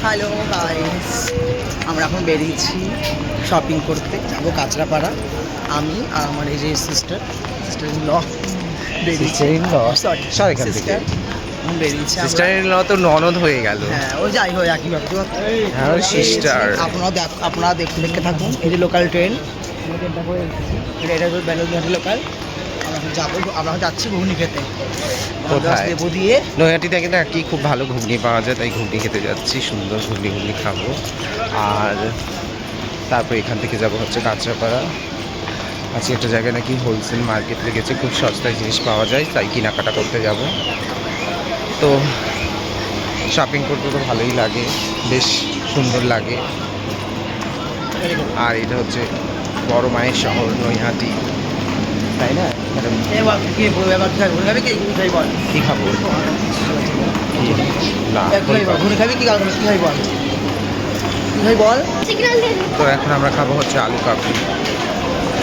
Hello guys, আমরা এখন বেরিয়েছি শপিং করতে, যাবো কাঁচরাপাড়া। আমি আর আমার এই যে সিস্টার ইন ল বেরিয়েছি। সিস্টার বেরিয়েছে। সিস্টার-ইন-ল তো ননদ হয়ে গেল। হ্যাঁ, ও যাই হয় একই ব্যাপার। হ্যাঁ, সিস্টার। আপনারা দেখতে থাকুন। এই যে লোকাল ট্রেন, এটা হচ্ছে বেলুড়ঘাটি লোকাল। আমরা যাচ্ছি ঘুগনি খেতে। কোথায়? লেবু দিয়ে। নৈহাটি থেকে না কি খুব ভালো ঘুগনি পাওয়া যায়, তাই ঘুগনি খেতে যাচ্ছি। সুন্দর ঘুগনি খাবো। আর তারপর এখান থেকে যাব হচ্ছে কাঁচরাপাড়া। আজকে একটা জায়গায় নাকি হোলসেল মার্কেট লেগেছে, খুব সস্তায় জিনিস পাওয়া যায়, তাই কেনাকাটা করতে যাব। তো শপিং করতে তো ভালোই লাগে, বেশ সুন্দর লাগে। আর এটা হচ্ছে বড় মায়ের শহর নৈহাটি, তাই না? কি খাবো না, ঘুরে খাবি কি খাবি বল, বল। তো এখন আমরা খাবো হচ্ছে আলু কাবলি।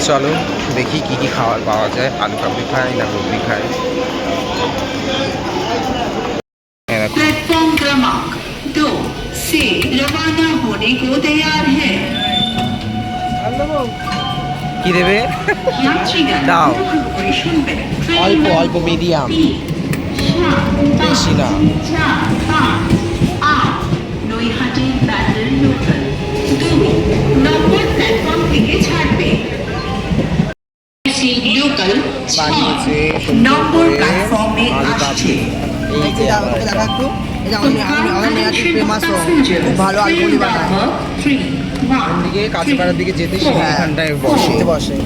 চলো দেখি কি কি খাবার পাওয়া যায়। আলু কাবলি খাই না ঘুগনি খাই। प्लेटफॉर्म क्रमांक 2 से रवाना होने को तैयार है। কি দেবে? দাও। অল্প অল্প মিডিয়াম, বেশি না। নৈহাটি ব্যান্ডেল লোকাল 2 নম্বর প্ল্যাটফর্ম থেকে ছাড়বে। লোকাল বানিয়েছে নম্বর প্ল্যাটফর্মে আলু আসছে। কাবলি। এই যে দেখা একটু, এই যে আমাদের নেহাটি ফেমাস, খুব ভালো আলুগুলি বানায়। দিকে কাঁচপাড়ার দিকে যেতে সেখানটায় বসে বসে।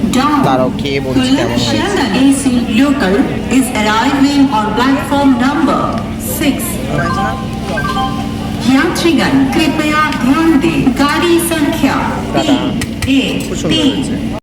তারাও খেয়ে বলছি কেমন হয়েছে। Shielda AC local is arriving on platform number 6. यात्रीगण कृपया ध्यान दें, गाड़ी संख्या 3 খুব সুন্দর হয়েছে।